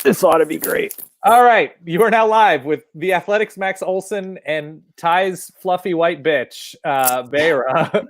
This ought to be great. All right, you are now live with the Athletics' Max Olson and Ty's fluffy white bitch, Beira.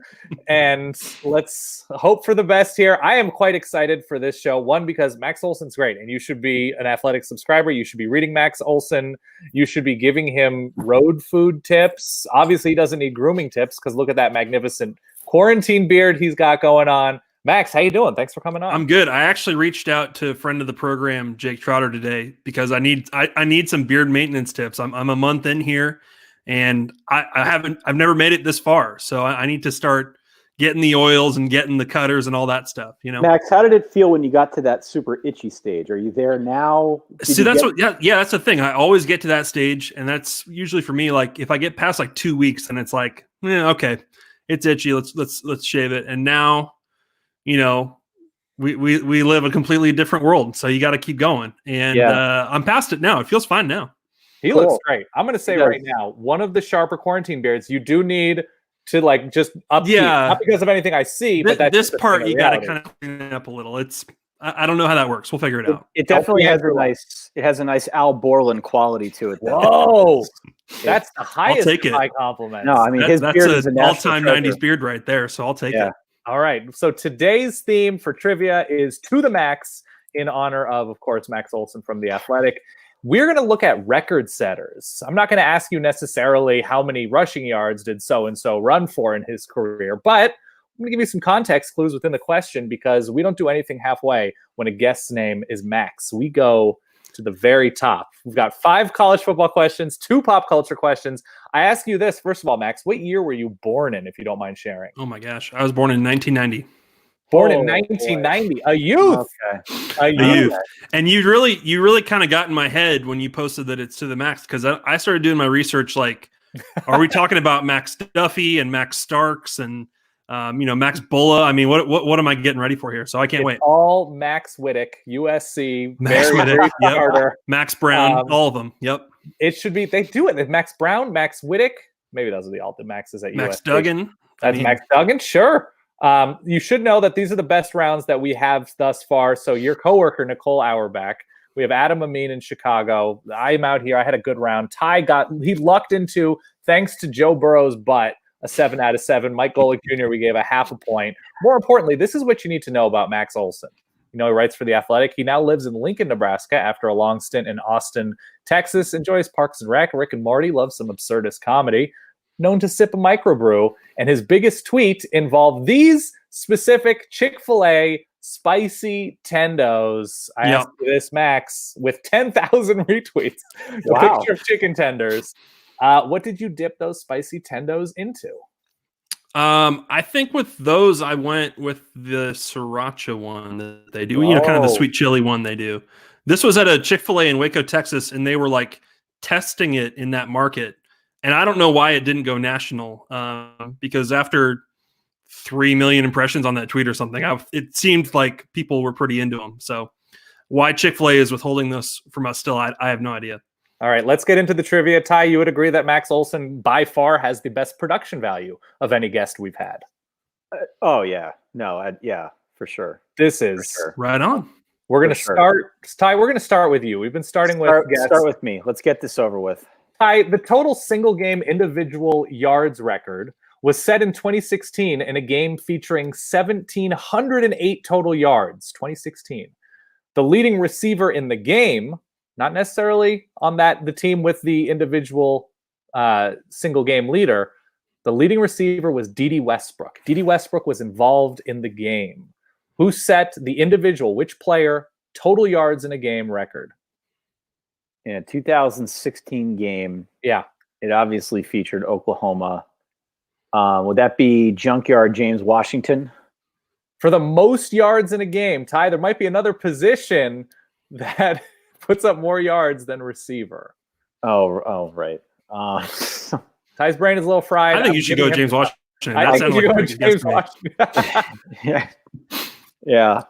And let's hope for the best here. I am quite excited for this show. One, because Max Olson's great, and you should be an Athletics subscriber. You should be reading Max Olson. You should be giving him road food tips. Obviously, he doesn't need grooming tips because look at that magnificent quarantine beard he's got going on. Max, how you doing? Thanks for coming on. I'm good. I actually reached out to a friend of the program, Jake Trotter, today because I need some beard maintenance tips. I'm a month in here, and I've never made it this far, so I need to start getting the oils and getting the cutters and all that stuff. You know, Max, how did it feel when you got to that super itchy stage? Are you there now? That's the thing. I always get to that stage, and that's usually for me. Like if I get past like 2 weeks, then it's like, okay, it's itchy. Let's shave it. And now, you know, we live a completely different world, so you got to keep going. And I'm past it now. It feels fine now. He looks great. I'm going to say right now, one of the sharper quarantine beards you do need to like just upkeep. Not because of anything I see, but that's this part you got to kind of clean it up a little. I don't know how that works. We'll figure it out. It definitely has a nice Al Borland quality to it. Whoa, that's the highest high compliment. No, I mean his beard is an all-time '90s beard right there. So I'll take it. All right. So today's theme for trivia is To the Max in honor of course, Max Olson from The Athletic. We're going to look at record setters. I'm not going to ask you necessarily how many rushing yards did so-and-so run for in his career, but I'm going to give you some context clues within the question because we don't do anything halfway when a guest's name is Max. We go to the very top. We've got 5 college football questions, 2 pop culture questions. I ask you this, first of all, Max, what year were you born in, if you don't mind sharing? Oh my gosh. I was born in 1990. Born in 1990. Boy. A youth. Okay. A youth. And you really kind of got in my head when you posted that it's To the Max, because I started doing my research like, are we talking about Max Duffy and Max Starks and Max Bulla? I mean, what am I getting ready for here? So I can't wait. All Max Whittick, USC, Max Whittick, yep. Max Brown, all of them. Yep. It should be. They do it. Max Brown, Max Whittick. Maybe those are the all the Maxes at Max USC. Duggan. That's Max Duggan. Sure. You should know that these are the best rounds that we have thus far. So your coworker Nicole Auerbach. We have Adam Amin in Chicago. I'm out here. I had a good round. Ty he lucked into, thanks to Joe Burrow's butt, a 7 out of 7. Mike Golick Jr., we gave a half a point. More importantly, this is what you need to know about Max Olson. You know, he writes for The Athletic. He now lives in Lincoln, Nebraska after a long stint in Austin, Texas. Enjoys Parks and Rec, Rick and Morty, loves some absurdist comedy. Known to sip a microbrew. And his biggest tweet involved these specific Chick-fil-A spicy tendos. I asked you this, Max, with 10,000 retweets. A picture of chicken tenders. What did you dip those spicy tendos into? I think with those, I went with the sriracha one that they do. You know, kind of the sweet chili one they do. This was at a Chick-fil-A in Waco, Texas, and they were like testing it in that market. And I don't know why it didn't go national because after 3 million impressions on that tweet or something, it seemed like people were pretty into them. So why Chick-fil-A is withholding this from us still, I have no idea. All right, let's get into the trivia. Ty, you would agree that Max Olson by far has the best production value of any guest we've had? Yeah, for sure. This is right on. We're going to start, Ty, we're going to start with you. We've been starting with guests. Start with me. Let's get this over with. Ty, the total single game individual yards record was set in 2016 in a game featuring 1,708 total yards, 2016. The leading receiver in the game, not necessarily on the team with the individual single game leader, the leading receiver was Dede Westbrook. Dede Westbrook was involved in the game. Who set the individual, which player, total yards in a game record? In a 2016 game, it obviously featured Oklahoma. Would that be Junkyard James Washington? For the most yards in a game, Ty, there might be another position that puts up more yards than receiver. Oh, right. Ty's brain is a little fried. I think you should go James Washington. I think you should go James Washington. Yeah.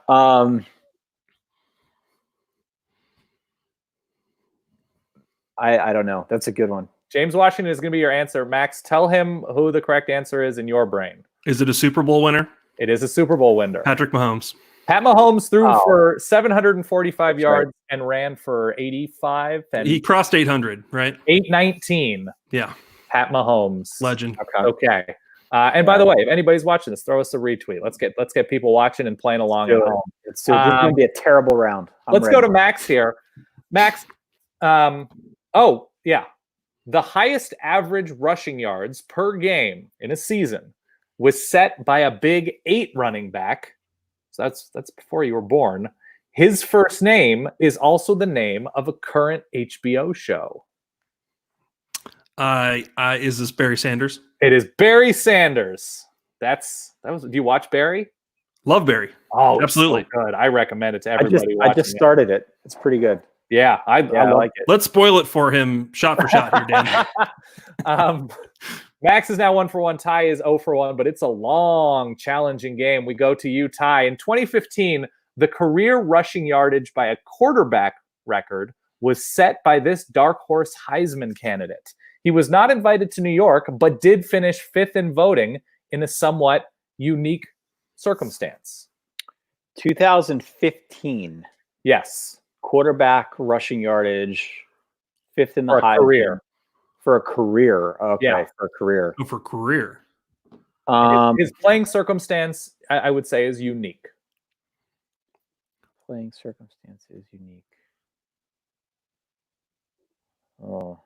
I don't know. That's a good one. James Washington is going to be your answer. Max, tell him who the correct answer is in your brain. Is it a Super Bowl winner? It is a Super Bowl winner. Patrick Mahomes. Pat Mahomes threw Oh. for 745 That's yards right. and ran for 85 and He crossed 800, right? 819. Yeah. Pat Mahomes. Legend. Okay. And by the way, if anybody's watching this, throw us a retweet. Let's get people watching and playing along at home. Let's do it. This is going to be a terrible round. Let's go to Max here. Max, oh, yeah. The highest average rushing yards per game in a season was set by a big 8 running back. So that's before you were born. His first name is also the name of a current HBO show. Is this Barry Sanders? It is Barry Sanders. That was. Do you watch Barry? Love Barry. Oh, absolutely. So good. I recommend it to everybody. I just started it. It's pretty good. Yeah, I like it. Let's spoil it for him, shot for shot here, Dan. Max is now 1 for 1. Ty is 0 for 1, but it's a long, challenging game. We go to you, Ty. In 2015, the career rushing yardage by a quarterback record was set by this dark horse Heisman candidate. He was not invited to New York, but did finish 5th in voting in a somewhat unique circumstance. 2015. Yes. Quarterback rushing yardage, 5th in the Heisman. Career. For a career. Okay, yeah. For a career. Oh, for career. His playing circumstance, I would say, is unique. Playing circumstance is unique. Oh.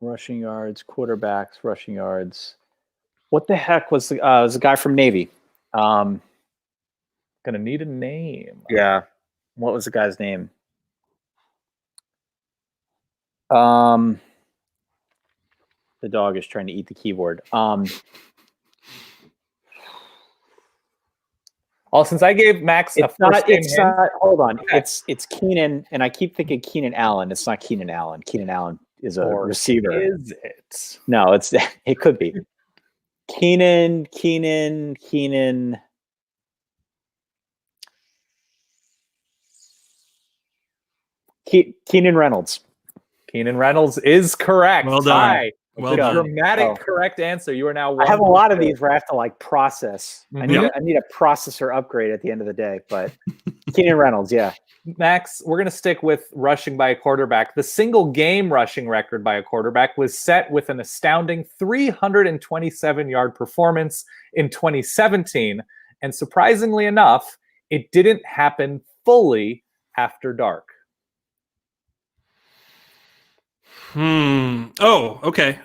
Rushing yards, quarterbacks, rushing yards. What the heck was was a guy from Navy? Gonna need a name. Yeah. What was the guy's name? The dog is trying to eat the keyboard. Since I gave Max a first name hint. Hold on. Okay. It's Keenan, and I keep thinking Keenan Allen. It's not Keenan Allen. Keenan Allen is a receiver. Is it? No, it could be. Keenan. Keenan Reynolds. Keenan Reynolds is correct. Well done. Well done. Dramatic correct answer. You are now 1. I have a lot of these where I have to process. Mm-hmm. I need a processor upgrade at the end of the day, but Keenan Reynolds, yeah. Max, we're going to stick with rushing by a quarterback. The single game rushing record by a quarterback was set with an astounding 327-yard performance in 2017. And surprisingly enough, it didn't happen fully after dark. Oh, okay.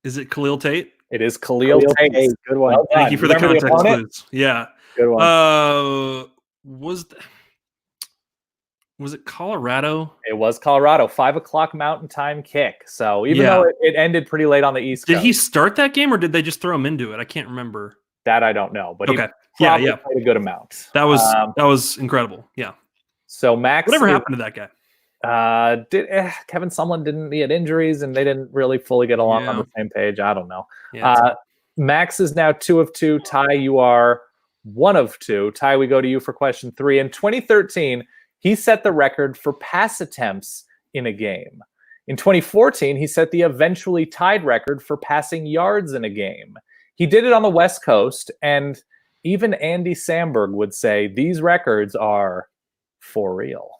Is it Khalil Tate? It is Khalil Tate. Good one. Well, thank you for the context clues. Yeah. Good one. Was it Colorado? It was Colorado. 5:00 Mountain Time kick. So even though it ended pretty late on the East Coast. Did he start that game or did they just throw him into it? I can't remember. That I don't know. But okay. He probably played a good amount. That was incredible. Yeah. So Max, whatever happened to that guy? Kevin Sumlin didn't get injuries and they didn't really fully get along on the same page. I don't know. Max is now 2 of 2. Ty, you are 1 of 2. Ty, we go to you for question 3. In 2013, he set the record for pass attempts in a game. In 2014, he set the eventually tied record for passing yards in a game. He did it on the West Coast, and even Andy Samberg would say these records are for real.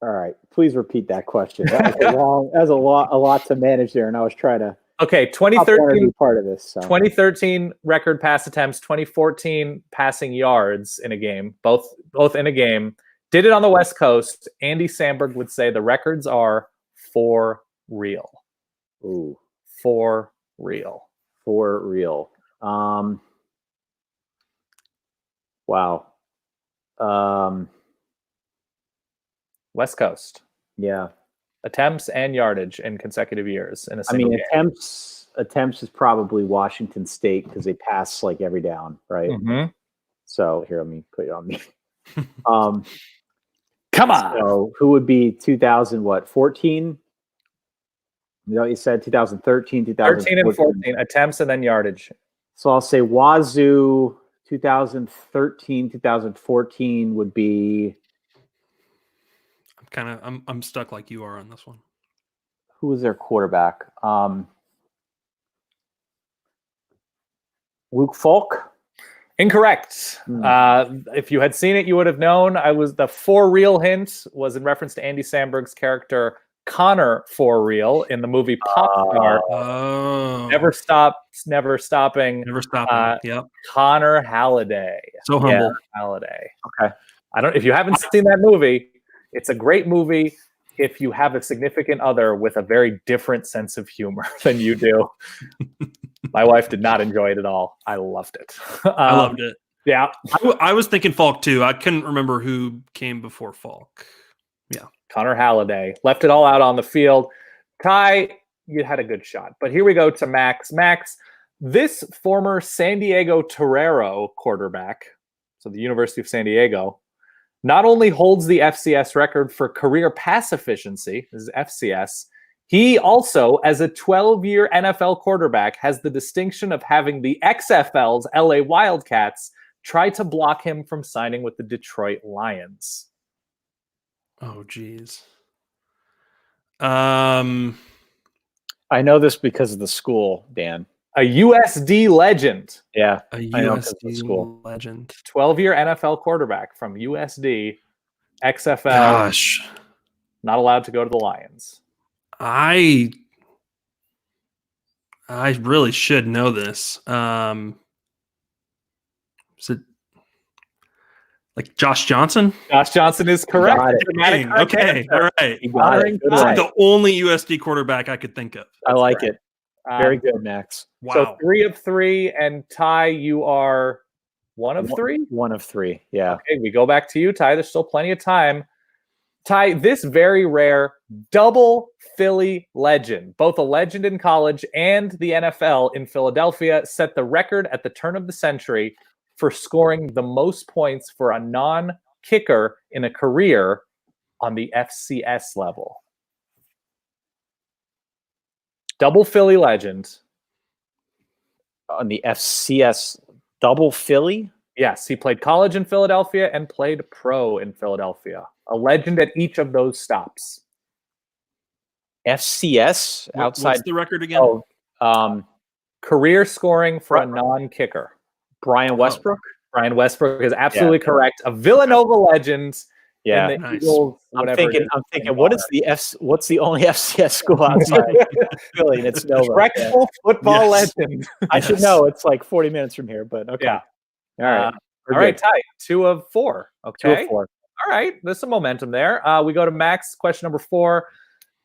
All right, please repeat that question. That was a lot to manage there, and I was trying to. Okay, 2013 part of this. So. 2013 record pass attempts, 2014 passing yards in a game, both in a game. Did it on the West Coast. Andy Samberg would say the records are for real. Ooh, for real. For real. Wow. West Coast. Yeah. Attempts and yardage in consecutive years in a single game. Attempts is probably Washington State because they pass every down, right? Mm-hmm. So here, let me put it on me. Come on. So who would be 2014? You know, you said 2013, 13 and 14 attempts and then yardage. So I'll say Wazoo 2013, 2014 would be. I'm stuck like you are on this one. Who was their quarterback? Luke Falk. Incorrect. If you had seen it, you would have known. The for real hint was in reference to Andy Samberg's character Connor for real in the movie Popstar. Never stops, never stopping. Never stopping. Yep. Connor Halliday. So humble. Halliday. Okay. If you haven't seen that movie, it's a great movie if you have a significant other with a very different sense of humor than you do. My wife did not enjoy it at all. I loved it. I loved it. Yeah. I was thinking Falk too. I couldn't remember who came before Falk. Yeah. Connor Halliday left it all out on the field. Ty, you had a good shot. But here we go to Max. Max, this former San Diego Torero quarterback, so the University of San Diego, not only holds the FCS record for career pass efficiency, this is FCS, he also, as a 12-year NFL quarterback, has the distinction of having the XFL's LA Wildcats try to block him from signing with the Detroit Lions. Oh, geez. I know this because of the school, Dan. A USD legend. Yeah. A USD legend. 12-year NFL quarterback from USD, XFL. Gosh. Not allowed to go to the Lions. I really should know this. Is it like Josh Johnson? Josh Johnson is correct. Dang, okay, all right. That's like the only USD quarterback I could think of. I like it. Very good, Max. Wow. So 3 of 3, and Ty, you are 1 of 3? 1 of 3, yeah. Okay, we go back to you, Ty. There's still plenty of time. Ty, this very rare double Philly legend, both a legend in college and the NFL in Philadelphia, set the record at the turn of the century for scoring the most points for a non-kicker in a career on the FCS level. Double Philly legend. On the FCS, double Philly? Yes, he played college in Philadelphia and played pro in Philadelphia. A legend at each of those stops. FCS outside. What's the record again? Career scoring for a non-kicker. Brian Westbrook? Brian Westbrook is absolutely correct. A Villanova legend. Yeah. In the Eagles, I'm thinking, what's the only FCS school outside Philly? And it's Nova. Respectful football legend. I should know. It's like 40 minutes from here, but okay. Yeah. All right. All right, Ty. 2 of 4. Okay. 2 of 4. All right. There's some momentum there. We go to Max. Question number 4.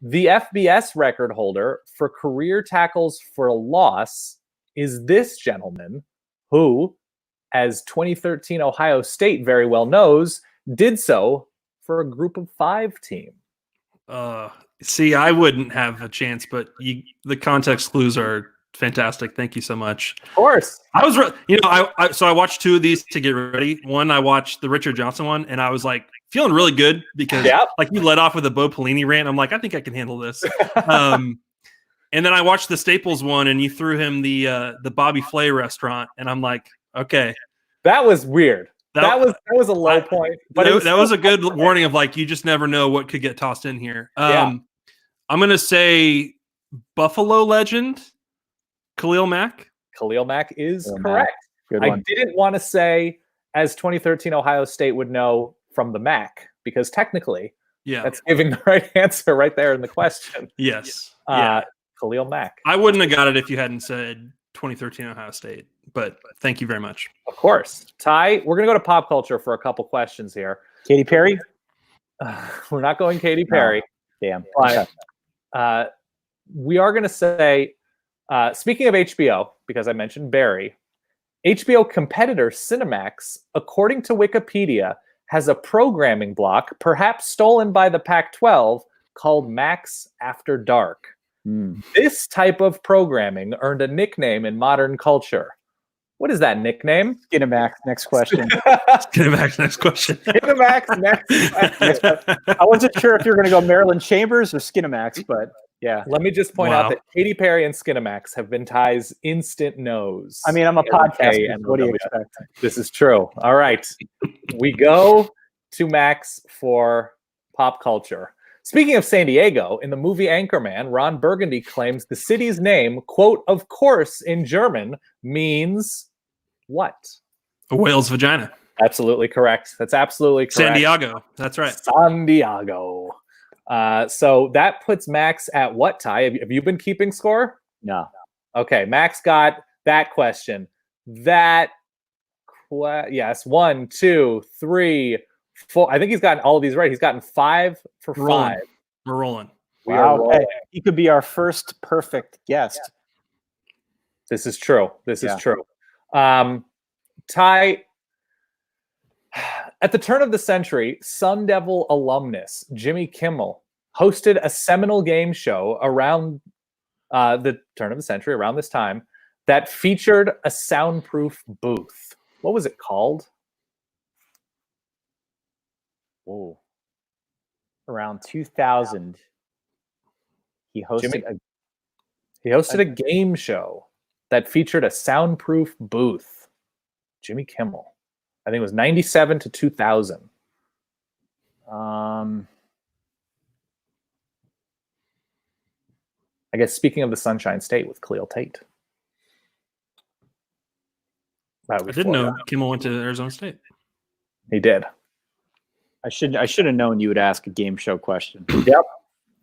The FBS record holder for career tackles for a loss is this gentleman who, as 2013 Ohio State very well knows, did so for a group of 5 team. See, I wouldn't have a chance, but the context clues are fantastic. Thank you so much. Of course. I was, I watched 2 of these to get ready. One, I watched the Richard Johnson one, and I was like feeling really good because like you led off with a Bo Pelini rant. I'm like, I think I can handle this. And then I watched the Staples one, and you threw him the Bobby Flay restaurant, and I'm like, okay, that was weird. That was a low point, but that was a good warning of like you just never know what could get tossed in here. I'm gonna say Buffalo legend Khalil Mack. Khalil Mack is correct. I didn't want to say, as 2013 Ohio State would know, from the Mac, because technically, that's giving the right answer right there in the question. Yes. Khalil Mack. I wouldn't have got it if you hadn't said 2013 Ohio State, but thank you very much. Of course. Ty, we're going to go to pop culture for a couple questions here. Katy Perry? We're not going Katy Perry. Damn. But we are going to say, speaking of HBO, because I mentioned Barry, HBO competitor Cinemax, according to Wikipedia, has a programming block, perhaps stolen by the Pac-12, called Max After Dark. This type of programming earned a nickname in modern culture. What is that nickname? Skinamax. Next question. Skinamax. Next question. Skinamax. Next question. I wasn't sure if you were going to go Maryland Chambers or Skinamax, but yeah. Let me just point out that Katy Perry and Skinamax have been Ty's instant no's. I mean, I'm a podcaster. What do you expect? This is true. All right. We go to Max for pop culture. Speaking of San Diego, in the movie Anchorman, Ron Burgundy claims the city's name, quote, of course, in German, means what? A whale's vagina. Absolutely correct. That's absolutely correct. San Diego. That's right. San Diego. So that puts Max at what, Ty? Have you been keeping score? No. Okay, Max got that question. Yes, 1, 2, 3, 4. I think he's gotten all of these right. He's gotten 5 for 5. We're rolling. We are rolling. Okay. He could be our first perfect guest. This is true. This is true. Ty, at the turn of the century, Sun Devil alumnus Jimmy Kimmel hosted a seminal game show around the turn of the century, around this time, that featured a soundproof booth. What was it called? Whoa. Around 2000, he hosted a game show that featured a soundproof booth. Jimmy Kimmel. I think it was 97 to 2000. I guess speaking of the Sunshine State with Khalil Tate. I didn't know Kimmel went to Arizona State. He did. I should have known you would ask a game show question. Yep.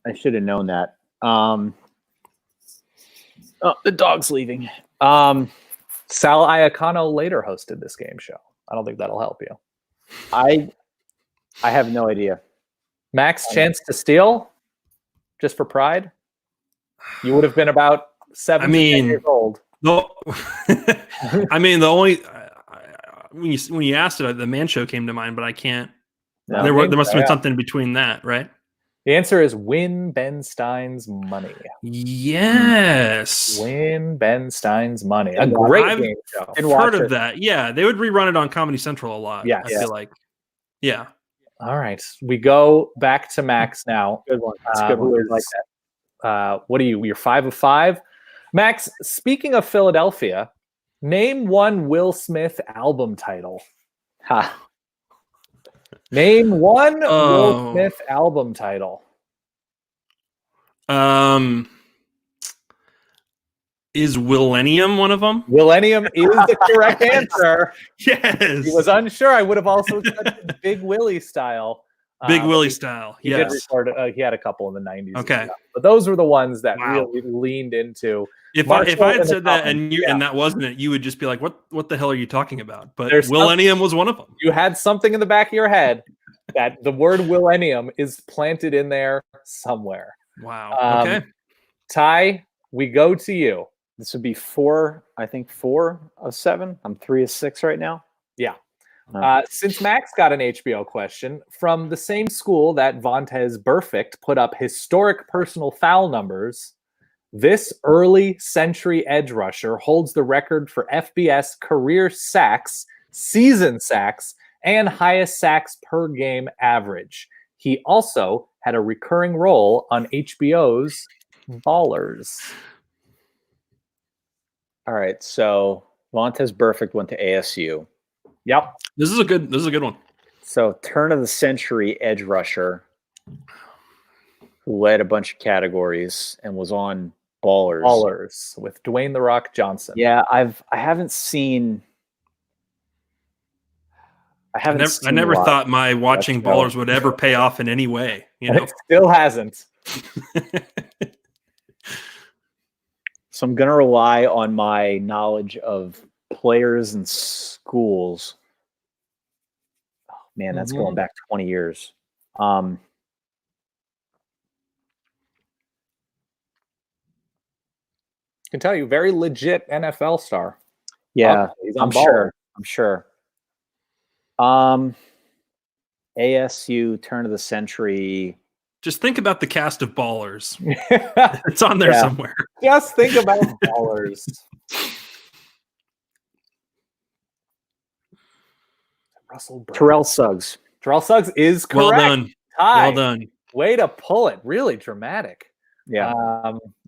I should have known that. Oh, the dog's leaving. Sal Iacano later hosted this game show. I don't think that'll help you. I have no idea. Max, chance to steal, just for pride. You would have been about 7 years old. No, I mean, the only when you asked it, the Man Show came to mind, but I can't. No, there must have been something between that, right? The answer is Win Ben Stein's Money. Yes, Win Ben Stein's Money. A great game show. I've heard of that. Yeah, they would rerun it on Comedy Central a lot. Yeah, I feel like. Yeah. All right, we go back to Max now. Good one. That's a good one. Like that. What are you? You're 5 of 5. Max, speaking of Philadelphia, name one Will Smith album title. Ha. Name one Will Smith album title. Is Millennium one of them? Millennium is the correct answer. Yes. He was unsure. I would have also said Big Willie style. Big Willie style. He did record. He had a couple in the 90s. Okay. But those were the ones that really leaned into. If I had said that and that wasn't it, you would just be like, what the hell are you talking about? But Millennium was one of them. You had something in the back of your head that the word Millennium is planted in there somewhere. Wow. Okay. Ty, we go to you. This would be 4 of 7. I'm 3 of 6 right now. Yeah. Since Max got an HBO question from the same school that Vontaze Burfict put up historic personal foul numbers, this early century edge rusher holds the record for FBS career sacks, season sacks, and highest sacks per game average. He also had a recurring role on HBO's Ballers. All right, so Vontaze Burfict went to ASU. Yep. This is a good one. So turn of the century edge rusher who led a bunch of categories and was on Ballers. Ballers with Dwayne The Rock Johnson. Yeah, I never thought my watching Ballers would ever pay off in any way. You know? It still hasn't. So I'm going to rely on my knowledge of players and schools. Oh, man, that's going back 20 years. I can tell you, very legit NFL star. Yeah, I'm sure. ASU turn of the century. Just think about the cast of Ballers. It's on there somewhere. Just think about Ballers. Russell Brand. Terrell Suggs. Terrell Suggs is correct. Well done. Ty, well done. Way to pull it. Really dramatic. Yeah.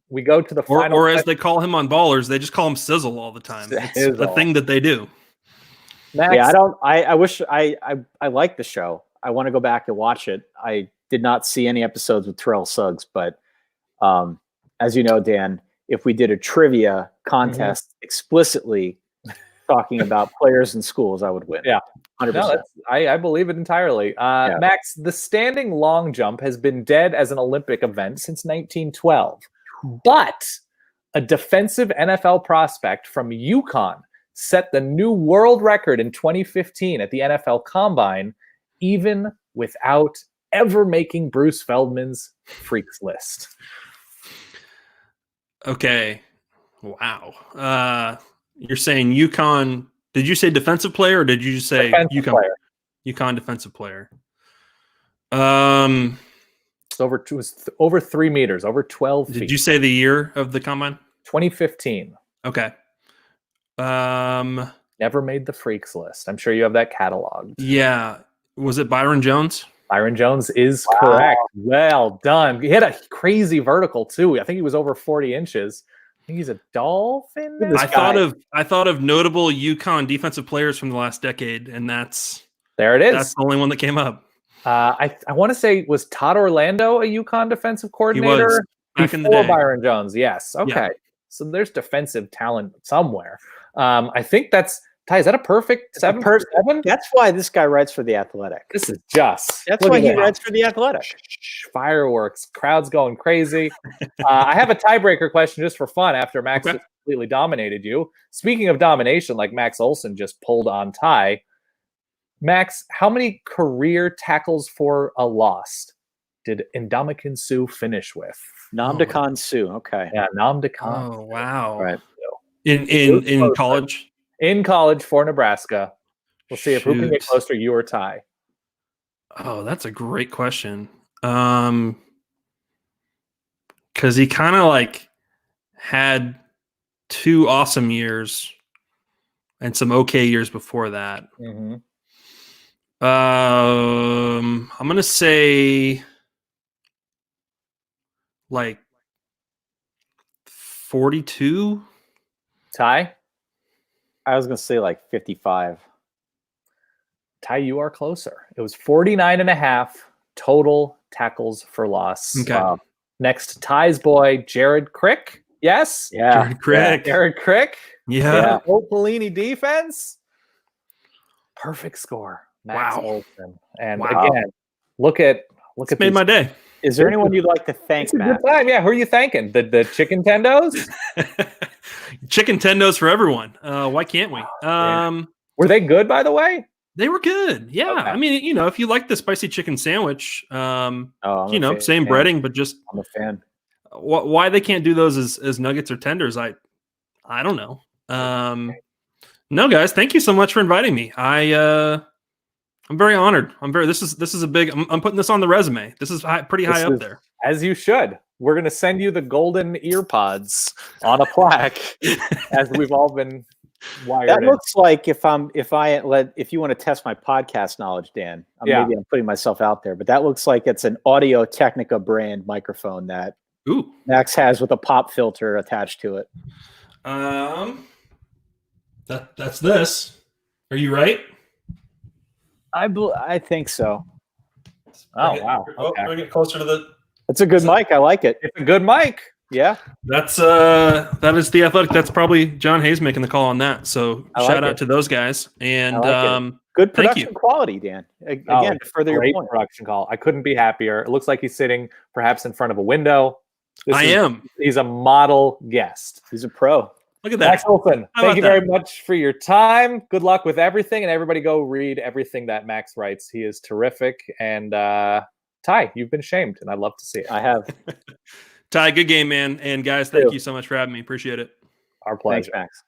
We go to the final. Or as they call him on Ballers, they just call him Sizzle all the time. It's the thing that they do. Max, yeah, I wish I like the show. I want to go back and watch it. I did not see any episodes with Terrell Suggs, but as you know, Dan, if we did a trivia contest explicitly talking about players and schools, I would win. Yeah. 100%. No, I believe it entirely. Max, the standing long jump has been dead as an Olympic event since 1912. But a defensive NFL prospect from UConn set the new world record in 2015 at the NFL Combine, even without ever making Bruce Feldman's freaks list. Okay. Wow. You're saying UConn. Did you say defensive player or did you just say UConn player? UConn defensive player. It was over 3 meters, over 12 feet. Did you say the year of the combine? 2015. Okay. Never made the freaks list. I'm sure you have that cataloged. Yeah. Was it Byron Jones? Byron Jones is correct. Well done. He hit a crazy vertical too. I think he was over 40 inches. I think he's a Dolphin. I thought of notable UConn defensive players from the last decade, and there it is. That's the only one that came up. I want to say, was Todd Orlando a UConn defensive coordinator? He was back in the Before day. Byron Jones, yes. Okay. Yeah. So there's defensive talent somewhere. I think that's Ty, is that a perfect 7 for 7? That's why this guy writes for The Athletic. This is just. That's why he writes for The Athletic. Fireworks, crowds going crazy. I have a tiebreaker question just for fun after Max completely dominated you. Speaking of domination, like Max Olson just pulled on Ty. Max, how many career tackles for a loss did Ndamukong Suh finish with? Ndamukong Suh. Okay. Yeah, Ndamukong. Oh, wow. Right. In college? In college for Nebraska. We'll see if who can get closer, you or Ty. Oh, that's a great question. Because he kind of like had 2 awesome years and some okay years before that. Mm-hmm. I'm gonna say like 42. Ty? I was gonna say like 55. Ty, you are closer. It was 49.5 total tackles for loss. Okay. Next, Ty's boy, Jared Crick. Yes? Yeah. Jared Crick. Jared Crick. Yeah. Opelini defense. Perfect score. Max Olson. And again, look at made my day. Is there anyone you'd like to thank, Matt? Good time. Yeah, who are you thanking? The chicken tendos? Chicken tendos for everyone. Why can't we? Were they good, by the way? They were good. Yeah. Okay. I mean, if you like the spicy chicken sandwich, same breading, but just I'm a fan. Why they can't do those as nuggets or tenders, I don't know. No, guys, thank you so much for inviting me. I'm very honored. This is a big. I'm putting this on the resume. This is pretty high up there. As you should. We're gonna send you the golden ear pods on a plaque, as we've all been wired. That looks like if you want to test my podcast knowledge, Dan. Maybe I'm putting myself out there, but that looks like it's an Audio Technica brand microphone that Max has with a pop filter attached to it. That's this. Are you right? I think so. Wow. Okay. Bring it closer to the. It's a good mic. I like it. It's a good mic. Yeah. That is The Athletic. That's probably John Hayes making the call on that. So shout out to those guys. And good production quality, Dan. Again, to further your point. Production call. I couldn't be happier. It looks like he's sitting perhaps in front of a window. He's a model guest. He's a pro. Look at that. Max Olson, thank you very much for your time. Good luck with everything, and everybody go read everything that Max writes. He is terrific. And Ty, you've been shamed, and I'd love to see it. I have. Ty, good game, man. And guys, thank you so much for having me. Appreciate it. Our pleasure. Thanks, Max.